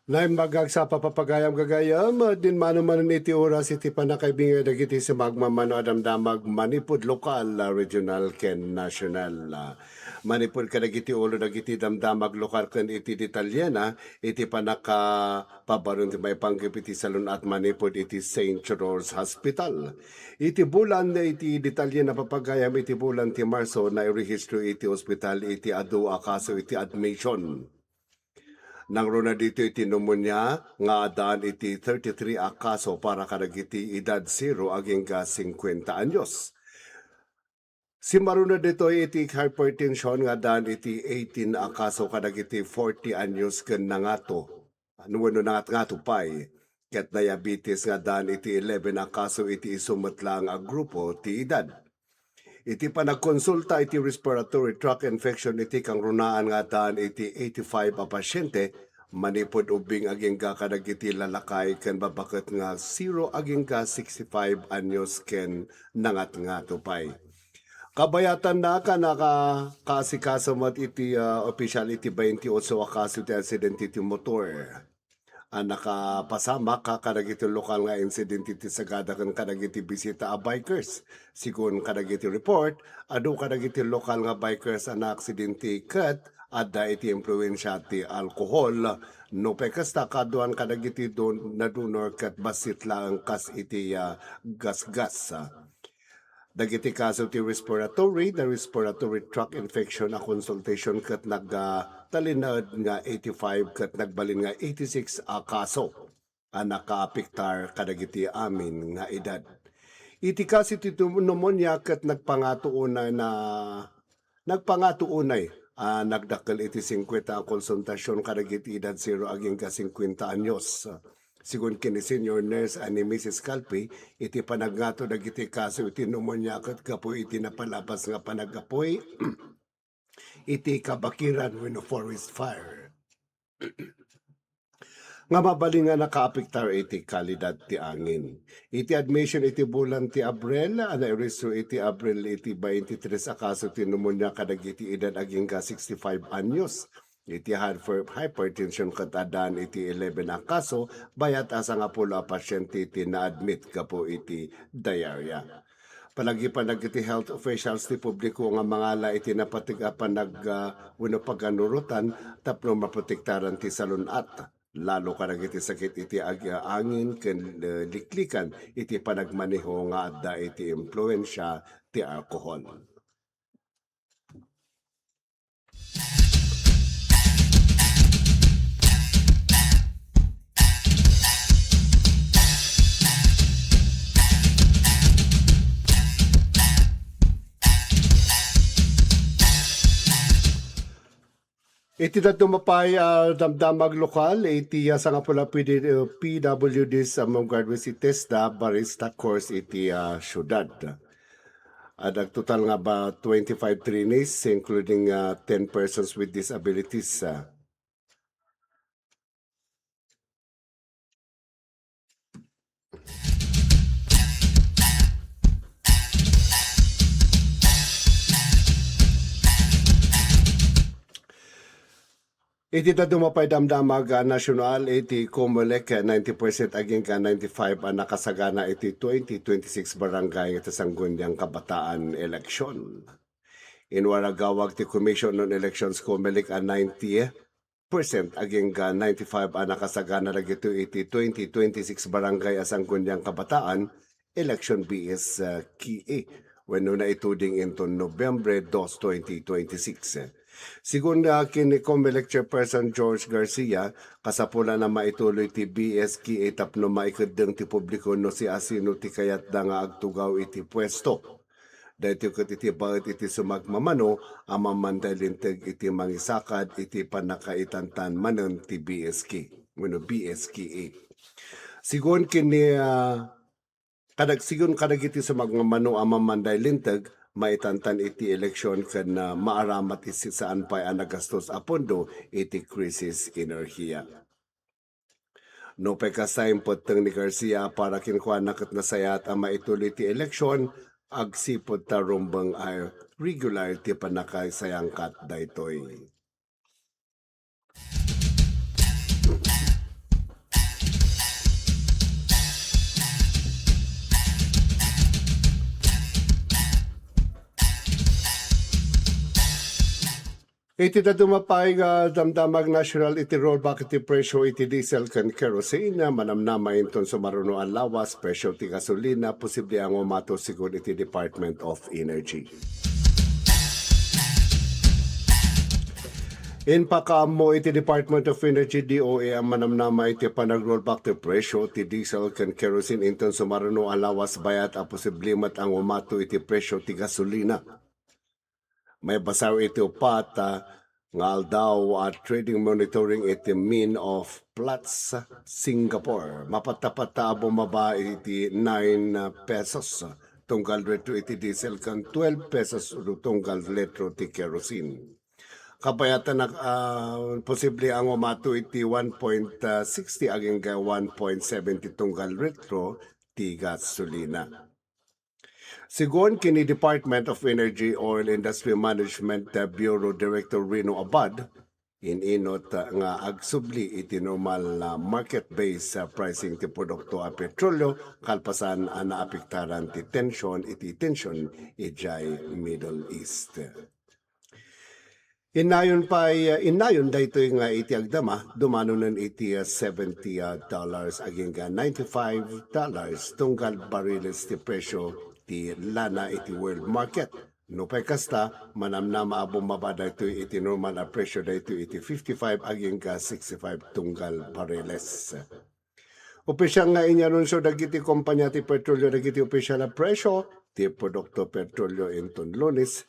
Naimbagag sa papapagayam-gagayam, din manumanan iti oras iti panakaibingay dagiti sa magmamano adamdamag manipud lokal, regional ken national. Manipud kadagiti ulo dagiti damdamag lokal ken iti detalyena iti panaka pabaron ti may panggip iti salon at manipud iti St. Charles Hospital. Iti bulan na iti detalye na papagayam iti bulan ti Marso na irehistro iti ospital iti adu akaso iti admission. Nang runa dito iti pneumonia nga daan iti 33 a kaso para kadagiti edad 0 aging ka 50 anyos. Si maruna dito iti hypertension nga daan iti 18 a kaso kadagiti 40 anyos ken nangato. Ano nangat pay. Ket diabetes nga daan iti 11 a kaso iti isumetlang a grupo ti edad. Iti panagkonsulta iti respiratory tract infection iti kang runaan nga daan iti 85 a pasyente manipod ubing aging ka kadagiti lalakay ken babaket nga 0 aging ka 65 anyos ken nangat nga tupay. Kabayatan na ka nakakasikaso mat iti official iti 28 a kaso iti accident iti motor. Nakapasama ka kadagiti lokal nga incident iti sagada ken kadagiti bisita a bikers. Sigun kadagiti report, adu kadagiti lokal nga bikers na aksidente ket adda iti impluwensya ti alkohol. No pekasta kaduan kadagiti na donor ket basit lang kas iti gasgas. Dagiti kaso ti respiratory tract infection a consultation ket nagtalinaed nga 85 ket nagbalin nga 86 a kaso nakaapektar kadagiti amin nga edad. Iti kasi ti pneumonia ket nagpangatuunay nagdakkel iti 50 ang konsultasyon kadagiti edad 0 aging ka 50 anyos. Sigun kini senior nurse ani Mrs. Calpe, iti panaggato dagiti kaso iti pneumonia ket kapoy iti napalabas nga panagapoy iti kabakiran when a forest fire. Nga mabaling nga nakaapektar iti kalidad ti angin. Iti admission iti bulan ti Abril, na-register iti Abril iti 23 a kaso ti pneumonia kadagiti edad aging ka 65 anyos. Iti hypertension katadaan iti 11 a kaso, bayat asa nga pula pasyente iti na-admit kapo iti diarrhea. Palagi iti health officials ti publiko nga mangala iti napatigapan paganurutan tapno maprotektaran ti salunat. Lalo kadagiti sakit iti angin ken liklikan iti panagmaneho nga adda iti impluwensya ti alkohol. Iti dumapay damdamag lokal, iti sa nga pula PWD sa mga graduates iti TESDA barista course iti syudad. Adag total nga ba 25 trainees including 10 persons with disabilities. Iti dumapay damdamag nasyonal iti Comelec 90% aging ka 95 ang nakasagana iti 2026 barangay iti sanggunyang kabataan eleksyon. Inwaragawag ti Commission on Elections Comelec 90% aging ka 95 ang nakasagana dagito iti 2026 barangay asanggunyang kabataan election BS KE when na ituding into November 2, 2026. Sigun kini Comelec Chairperson George Garcia, kasapula na maituloy ti BSK tapno maikadeng ti publiko no si asino ti kayat da nga agtugaw iti pwesto. Dahito kat iti bakit iti sumagmamano, amamandalinteg iti mangisakad iti panakaitantan manon ti BSK. BSKA. Sigun kini sigun kadag iti sumagmamano amamandalinteg, maitantan iti eleksyon ken maaramat iti saan pa nagastos a pondo iti krisis enerhiya. No pekasayem poteng ni Garcia para kinkuan nakat nasayat ang maituloy iti eleksyon agsipod ta rumbang ay regular ti panakaisayangkat daytoy. Iti na dumapay nga damdamag national iti rollback iti presyo iti diesel ken kerosene na manamnama inton sumaruno ang lawas presyo ti gasolina posible ang umato sigun iti Department of Energy. In pakamo iti Department of Energy DOE ang manamnama iti panag-rollback ti presyo ti diesel ken kerosene inton sumaruno ang lawas bayat a posiblimat ang umato iti presyo ti gasolina. May basaw iti upat nga aldaw at trading monitoring iti mean of Platts Singapore. Mapatapata bumaba iti 9 pesos tunggal litro iti diesel kan 12 pesos tunggal litro ti kerosene. Kabayatan na posible ang umato iti 1.60 aging 1.70 tunggal litro ti gasolina. Sigon kini Department of Energy Oil Industry Management Bureau Director Rino Abad, ininot nga agsubli iti normal market-based pricing ti produkto a petrolyo kalpasan ang naapektaran ti tension ijay Middle East. Inayon daytoy nga iti agdama dumanunan iti $70 aging $95 tunggal bariles ti presyo ti lana iti world market. No pay kasta manamnama bumaba daytoy iti normal a presyo daytoy iti 55 aging 65 tunggal bariles. Opisyal nga inyanunsyo dagiti kompanya ti petrolyo dagiti opisyal na presyo ti produkto petrolyo inton Lunes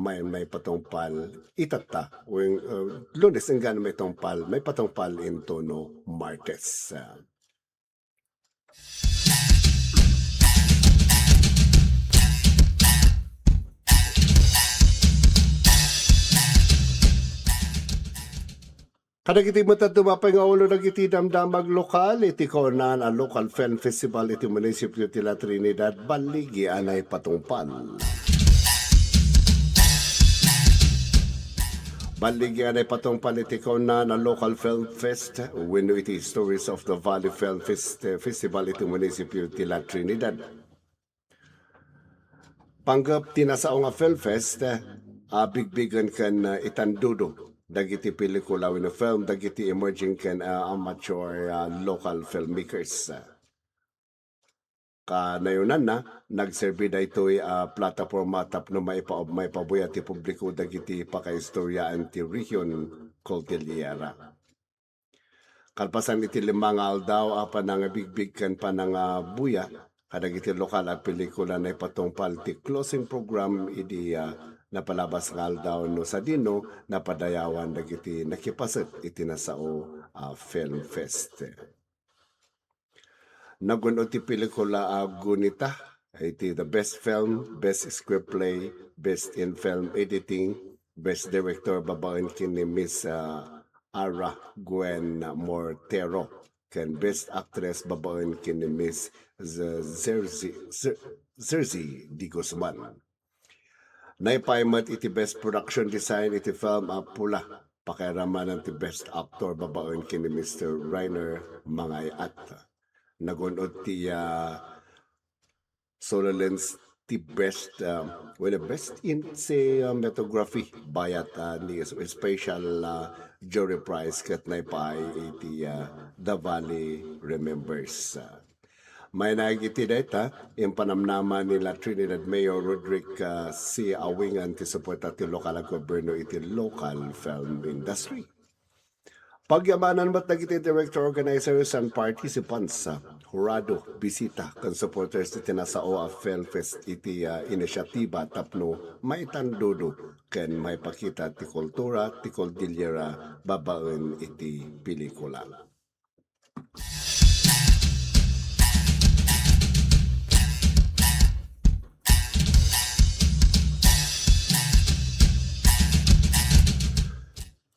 may patungpal itata Lunes enggan may patungpal into no Martes. Kadagiti mata dumapay nga ulo dagiti damdamag lokal iti kaunan a local film festival iti munisipyo ti La Trinidad baligi anay patungpal. Baligyan ay patong politiko na local film fest when iti Stories of the Valley Film Festival iti munisipyo ti La Trinidad. Panggap tinasaong nga film fest, bigbigan kan itandudo dagiti pelikula wino film dagiti emerging kan amateur local filmmakers. Kanayunan na nagserbi da ito'y plataforma tapno may pabuya ti publiko dagiti pakaistoryaan ti Region Cordillera. Kalpasan iti limang aldaw panang bigbig kan panang buya kadagiti lokal at pelikula na ipatungpal ti closing program idi napalabas nga aldaw no sa dino napadayawan dagiti nakipaset iti nasao film fest. Nagunod ti pelikula Gunita, iti the best film, best screenplay, best in film editing, best director babaen kini Miss Ara Gwen Mortero, ken best actress babaen kini Miss Zerzi Di Guzman. Naipaimat iti best production design iti film Pula, pakiramanan ti best actor babaen kini Mr. Rainer Mangayat. Nagunod ti Sololens ti best in cinematography bayat ni special jury prize ket naipay iti The Valley Remembers. May nagiti data yung panamnama nila Trinidad Mayor Roderick C. Awingan ti suporta ti lokal gobyerno iti local film industry. Pagyamanan ba't nagiti director, organizers, and participants sa Hurado, bisita, kan supporters iti nasao a Film Fest iti inisyatiba tapno maitandudo ken may pakita ti kultura, ti Cordillera, babaen iti pelikula.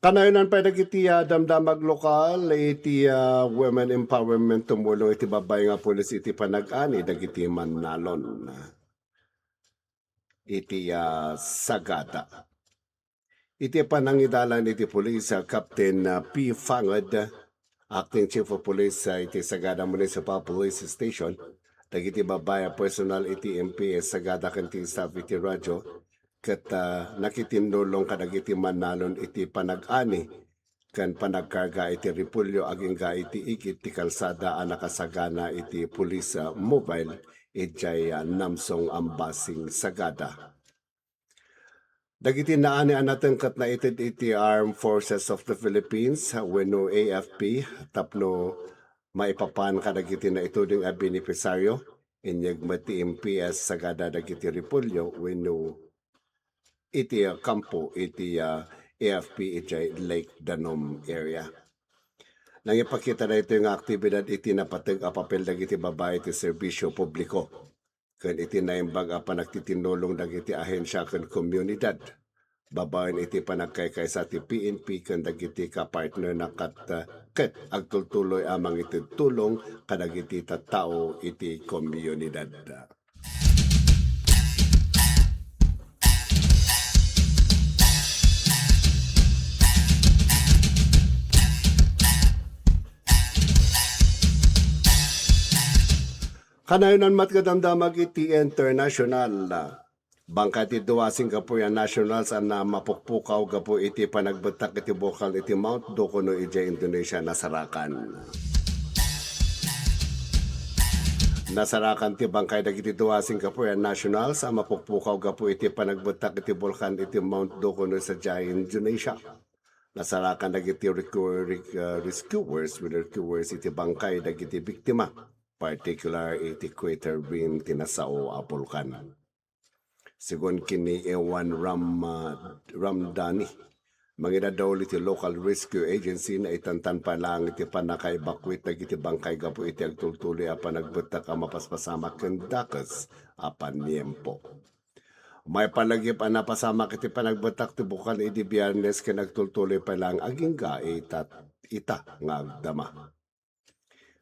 Kanayonan pa dagiti damdamag lokal iti women empowerment tumulong iti babay nga pulis iti panag-ani dagiti Manalon iti Sagada. Iti panangidalan iti pulis Captain P. Fangad, Acting Chief of Police iti Sagada Municipal Police Station, dagiti babay personal iti MPS Sagada kanti staff iti radyo ket nakitindulong kadagiti manalon iti panag-ani ken panagkarga iti repulyo aging ga iti ikit ti kalsada a nakasagana iti pulis mobile ijay namsong ambasing sagada. Dagiti naani naten kat na iti Armed Forces of the Philippines wenno AFP tapno maipapan kadagiti na ituding a benepisaryo inyag mati MPS sagada dagiti repulyo wenno iti kampo iti AFP iti Lake Danom area. Nang ipakita na ito yung aktibidad iti napatag a papel dagiti babae iti serbisyo publiko. Ken iti naimbag a panagtitinulong dagiti ahensya ken komunidad. Babaen iti panagkaykay sa ti PNP ken dagiti ka-partner na ket agtultuloy amang iti tulong kadagiti tattao iti komunidad. Kanayonan matgadamdamag iti international bangka ti duwa Singaporean nationals na mapukpukaw gapo iti panagbetak iti bukal iti Mount Dokono iti Indonesia nasarakan. Nasarakan ti bangkay dagiti duwa Singaporean nationals mapukpukaw gapo iti panagbetak iti bulkan iti Mount Dokono sa Indonesia. Nasarakan dagiti rescuers iti bangkay dagiti biktima. Particular iti crater rim tinasao a bulkan. Sigon kini Ewan Ramdhani, mangina daw iti local rescue agency na itantan pa lang iti panakaibakwit na iti bangkay gapo iti agtultuloy a panagbetak a mapaspasamak ken dakas a paniempo. May palagip a napasamak iti panagbetak ti bukan iti Biyernes ken agtultuloy pa lang aging ga ita nga agdama.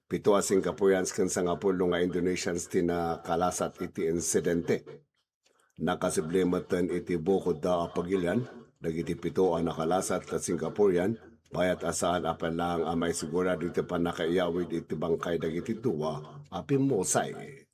7 Singaporeans ken 10 nga Indonesians tinakalasat iti insidente. Nakasiblimatan iti bukod da apagilyan, dagiti 7 nakalasat kat Singaporean, bayat asahan apan lang may sigurado iti panakaiyawid iti bangkay dagiti 2 apimosay.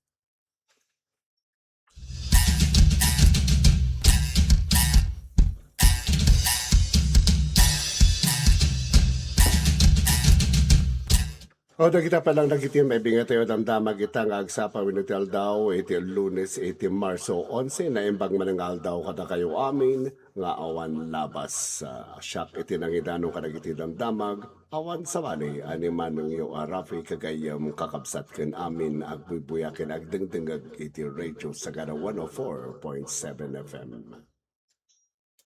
O dagita pa lang dagiti may binga tayo damdamag itang agsapa winutil daw iti Lunes iti Marso 11 na imbag manangal daw kada kayo amin nga awan labas siyak iti nangidano kadagiti damdamag awan sawali animan ng iyo Rafi kagayam kakabsat ken amin agbubuya ken agdengdengag iti radio Sagada 104.7 FM.